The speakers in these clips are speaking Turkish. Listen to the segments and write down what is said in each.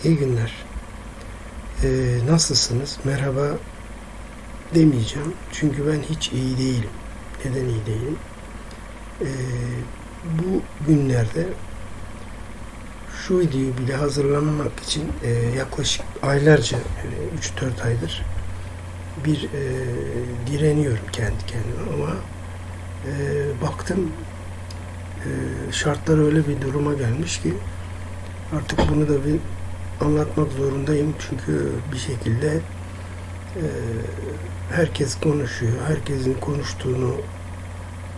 İyi günler. Nasılsınız? Merhaba demeyeceğim. Çünkü ben hiç iyi değilim. Neden iyi değilim? Bu günlerde şu videoyu bile hazırlamamak için yaklaşık aylarca, yani 3-4 aydır bir direniyorum kendi kendime ama baktım şartlar öyle bir duruma gelmiş ki artık bunu da bir anlatmak zorundayım. Çünkü bir şekilde herkes konuşuyor. Herkesin konuştuğunu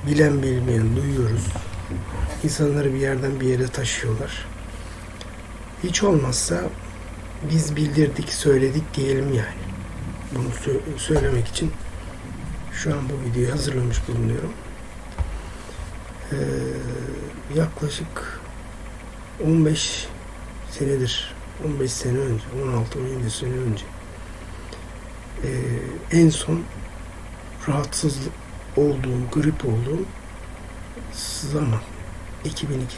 bilen bilmeyen duyuyoruz. İnsanları bir yerden bir yere taşıyorlar. Hiç olmazsa biz bildirdik, söyledik diyelim yani. Bunu söylemek için şu an bu videoyu hazırlamış bulunuyorum. Yaklaşık 15 senedir, 15 sene önce, 16-17 sene önce en son rahatsız olduğum, grip olduğum zaman 2002.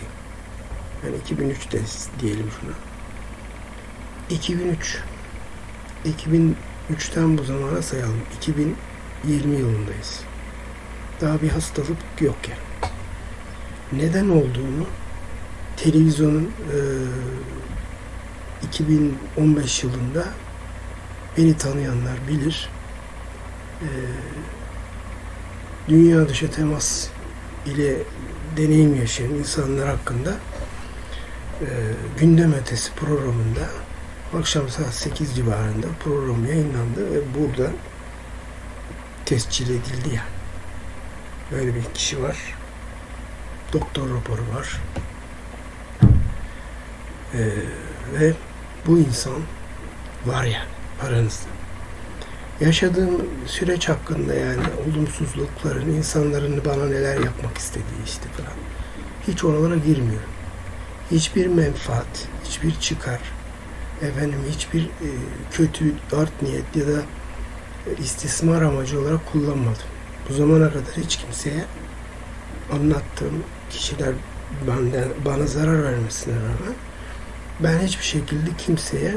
Yani 2003'te diyelim şuna. 2003'ten bu zamana sayalım. 2020 yılındayız. Daha bir hastalık yok yani. Neden olduğunu televizyonun 2015 yılında beni tanıyanlar bilir. Dünya dışı temas ile deneyim yaşayan insanlar hakkında gündem ötesi programında akşam saat 8 civarında program yayınlandı ve burada tescil edildi yani. Böyle bir kişi var. Doktor raporu var. Ve bu insan var yani aranızda. Yaşadığım süreç hakkında yani olumsuzlukların, insanların bana neler yapmak istediği işte falan. Hiç oralara girmiyorum. Hiçbir menfaat, hiçbir çıkar, hiçbir kötü art niyet ya da istismar amacı olarak kullanmadım. Bu zamana kadar hiç kimseye anlattığım kişiler bana zarar vermesine rağmen ben hiçbir şekilde kimseye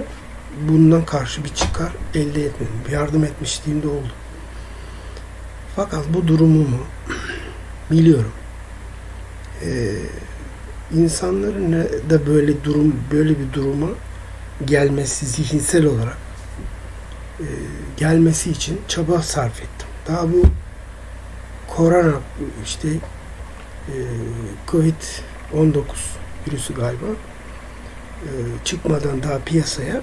bundan karşı bir çıkar elde etmedim. Yardım etmişliğim de oldu. Fakat bu durumumu biliyorum. İnsanların da böyle bir duruma gelmesi, zihinsel olarak gelmesi için çaba sarf ettim. Daha bu korona işte Covid-19 virüsü galiba çıkmadan daha piyasaya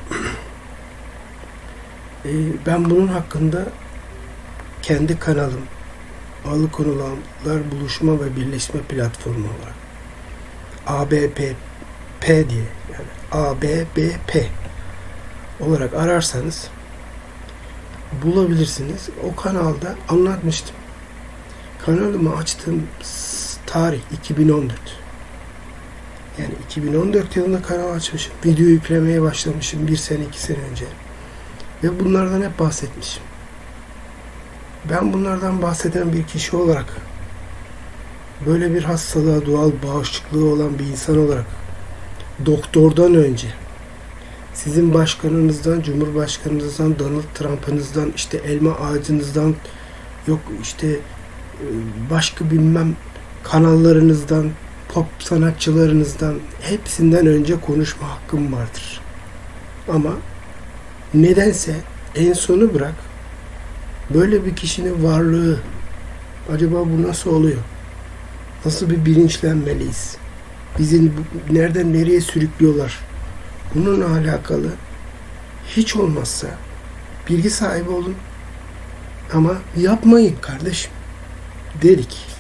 ben bunun hakkında kendi kanalım Alıkonulanlar Buluşma ve Birleşme Platformu olarak ABPP diye yani ABBP olarak ararsanız bulabilirsiniz. O kanalda anlatmıştım. Kanalımı açtığım tarih 2014. Yani 2014 yılında kanal açmışım. Video yüklemeye başlamışım 1 sene 2 sene önce. Ve bunlardan hep bahsetmişim. Ben bunlardan bahseden bir kişi olarak böyle bir hastalığa doğal bağışıklığı olan bir insan olarak doktordan önce sizin başkanınızdan, cumhurbaşkanınızdan, Donald Trump'ınızdan, işte elma ağacınızdan, yok işte başka bilmem kanallarınızdan, pop sanatçılarınızdan hepsinden önce konuşma hakkım vardır. Ama nedense en sonu bırak böyle bir kişinin varlığı acaba bu nasıl oluyor? Nasıl bir bilinçlenmeliyiz? Bizi nereden nereye sürüklüyorlar? Bununla alakalı hiç olmazsa bilgi sahibi olun ama yapmayın kardeşim dedik.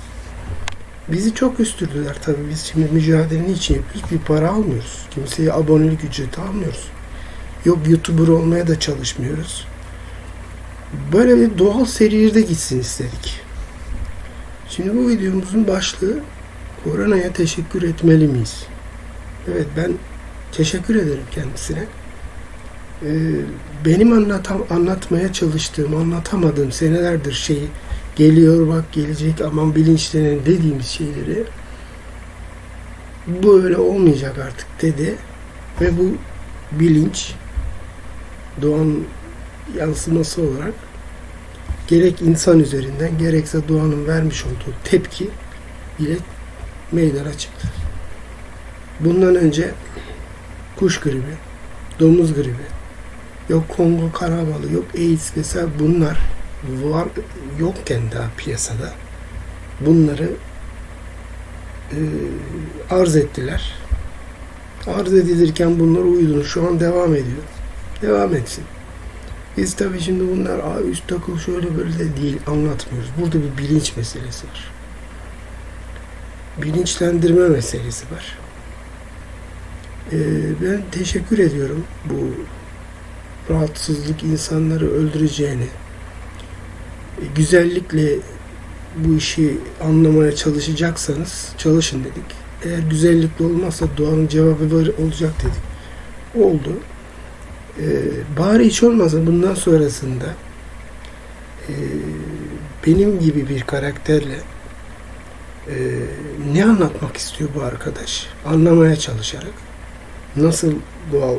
Bizi çok üstürdüler tabii. Biz şimdi mücadelenin için yapıyoruz. Bir para almıyoruz. Kimseye abonelik ücreti almıyoruz. Yok YouTuber olmaya da çalışmıyoruz. Böyle bir doğal seyirde gitsin istedik. Şimdi bu videomuzun başlığı koronaya teşekkür etmeli miyiz? Evet, ben teşekkür ederim kendisine. Benim anlatmaya çalıştığım, anlatamadığım senelerdir şeyi geliyor bak gelecek aman bilinçlenin dediğimiz şeyleri bu öyle olmayacak artık dedi ve bu bilinç, doğanın yansıması olarak gerek insan üzerinden gerekse doğanın vermiş olduğu tepki ile meydana çıktı. Bundan önce kuş gribi, domuz gribi, yok Kongo karabalı, yok AIDS vesaire bunlar var yokken daha piyasada bunları arz ettiler. Arz edilirken bunlar uydu. Şu an devam ediyor. Devam etsin. Biz tabii şimdi bunlar üst takıl şöyle böyle de değil anlatmıyoruz. Burada bir bilinç meselesi var. Bilinçlendirme meselesi var. Ben teşekkür ediyorum bu rahatsızlık insanları öldüreceğini, güzellikle bu işi anlamaya çalışacaksanız çalışın dedik. Eğer güzellikle olmazsa doğanın cevabı olacak dedik. Oldu. Bari hiç olmazsa bundan sonrasında benim gibi bir karakterle ne anlatmak istiyor bu arkadaş? Anlamaya çalışarak nasıl doğal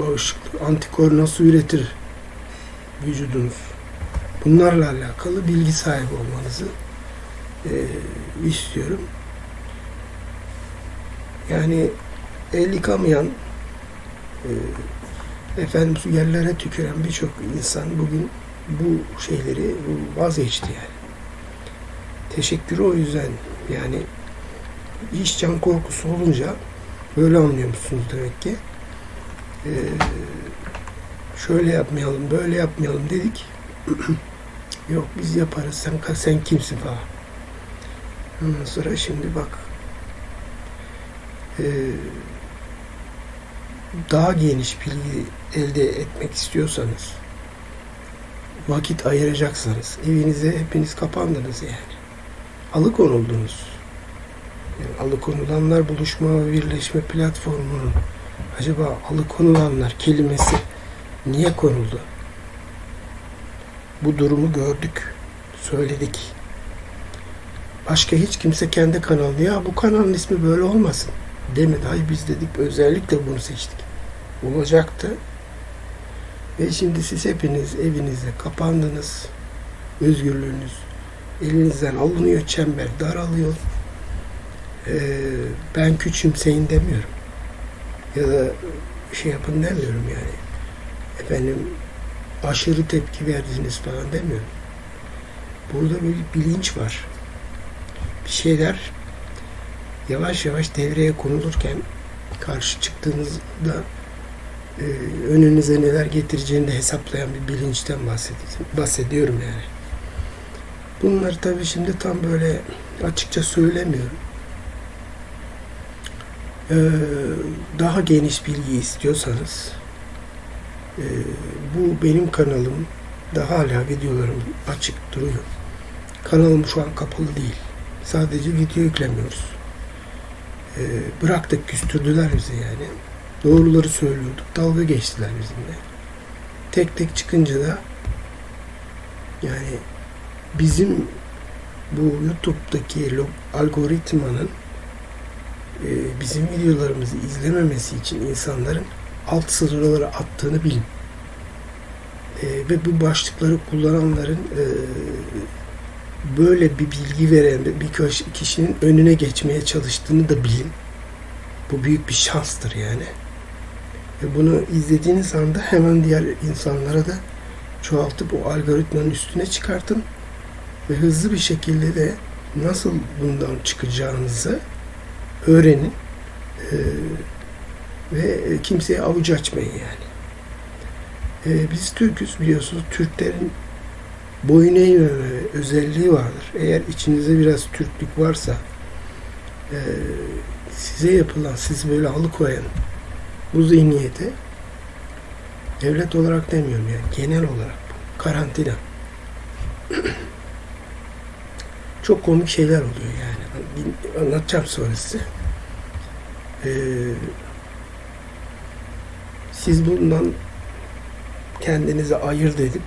bağışıklık, antikor nasıl üretir vücudunuz? Bunlarla alakalı bilgi sahibi olmanızı istiyorum. Yani el yıkamayan, efendim yerlere tüküren birçok insan bugün bu şeyleri vazgeçti yani. Teşekkürü o yüzden yani iş can korkusu olunca böyle anlıyormuşsunuz demek ki. Şöyle yapmayalım, böyle yapmayalım dedik. Yok biz yaparız, sen kimsin falan. Ondan sonra şimdi bak daha geniş bilgi elde etmek istiyorsanız vakit ayıracaksanız evinize hepiniz kapandınız yani. Alıkonuldunuz. Yani alıkonulanlar buluşma ve birleşme platformunun acaba alıkonulanlar kelimesi niye konuldu? Bu durumu gördük, söyledik. Başka hiç kimse kendi kanalı ya bu kanalın ismi böyle olmasın demedi. Hayır biz dedik özellikle bunu seçtik. Olacaktı. Ve şimdi siz hepiniz evinizde kapandınız. Özgürlüğünüz elinizden alınıyor, çember daralıyor. Ben küçümseyin demiyorum. Ya da şey yapın demiyorum yani. Efendim aşırı tepki verdiniz falan demiyorum. Burada bir bilinç var. Bir şeyler yavaş yavaş devreye konulurken karşı çıktığınızda önünüze neler getireceğini de hesaplayan bir bilinçten bahsediyorum yani. Bunları tabii şimdi tam böyle açıkça söylemiyorum. Daha geniş bilgi istiyorsanız bu benim kanalım da hala videolarım açık duruyor. Kanalım şu an kapalı değil. Sadece video yüklemiyoruz. Bıraktık, küstürdüler bizi yani. Doğruları söylüyorduk. Dalga geçtiler bizimle. Tek tek çıkınca da yani bizim bu YouTube'daki algoritmanın bizim videolarımızı izlememesi için insanların alt sınırları attığını bilin. Ve bu başlıkları kullananların böyle bir bilgi veren bir kişinin önüne geçmeye çalıştığını da bilin. Bu büyük bir şanstır yani. Ve bunu izlediğiniz anda hemen diğer insanlara da çoğaltıp o algoritmanın üstüne çıkartın ve hızlı bir şekilde de nasıl bundan çıkacağınızı öğrenin ve kimseye avuç açmayın yani. Biz Türk'üz biliyorsunuz. Türklerin boyun eğmeme özelliği vardır. Eğer içinizde biraz Türklük varsa size yapılan, sizi böyle alıkoyan bu zihniyete devlet olarak demiyorum yani genel olarak karantina. Çok komik şeyler oluyor yani. Anlatacağım sonra size. Siz bundan kendinizi ayırt edip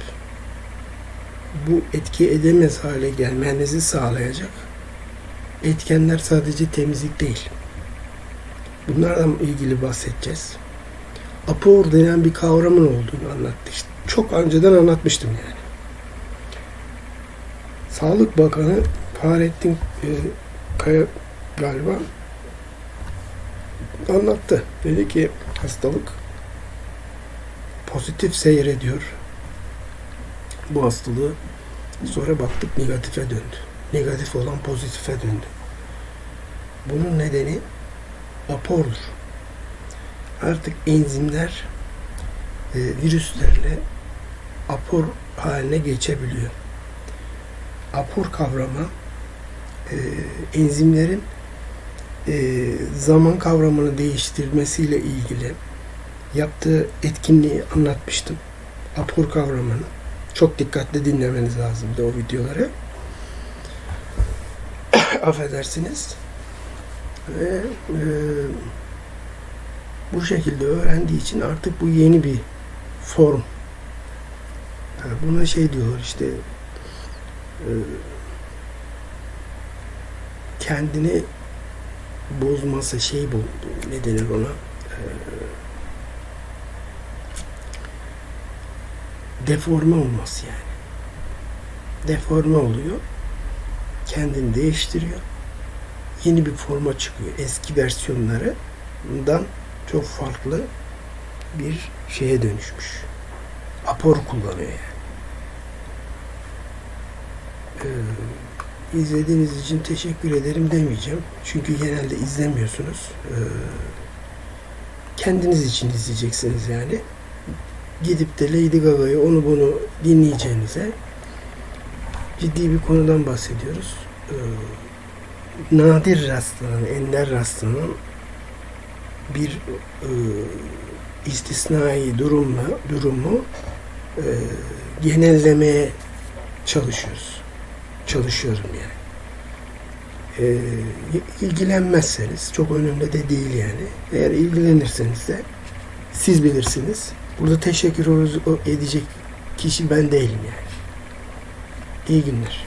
bu etki edemez hale gelmenizi sağlayacak etkenler sadece temizlik değil. Bunlardan ilgili bahsedeceğiz. apor denen bir kavramın olduğunu anlattı. İşte çok önceden anlatmıştım yani. Sağlık Bakanı Fahrettin Kaya galiba anlattı. Dedi ki hastalık pozitif seyrediyor. Bu hastalığı sonra baktık negatife döndü. Negatif olan pozitife döndü. Bunun nedeni apordur. Artık enzimler virüslerle apor haline geçebiliyor. Apor kavramı enzimlerin zaman kavramını değiştirmesiyle ilgili yaptığı etkinliği anlatmıştım. Apor kavramını. Çok dikkatli dinlemeniz lazımdı o videoları. Affedersiniz. Ve bu şekilde öğrendiği için artık bu yeni bir form. Yani buna şey diyorlar işte kendini bozması şey bu ne denir ona deforme olması yani. Deforme oluyor. Kendini değiştiriyor. Yeni bir forma çıkıyor. Eski versiyonlarından çok farklı bir şeye dönüşmüş. Apor kullanıyor yani. İzlediğiniz için teşekkür ederim demeyeceğim. Çünkü genelde izlemiyorsunuz. Kendiniz için izleyeceksiniz yani. Gidip de Lady Gaga'yı onu bunu dinleyeceğinize ciddi bir konudan bahsediyoruz. Nadir rastlanan, ender rastlanan bir istisnai durumu genellemeye çalışıyorum yani. İlgilenmezseniz çok önemli de değil yani. Eğer ilgilenirseniz de siz bilirsiniz. Burada teşekkür edecek kişi ben değilim yani. İyi günler.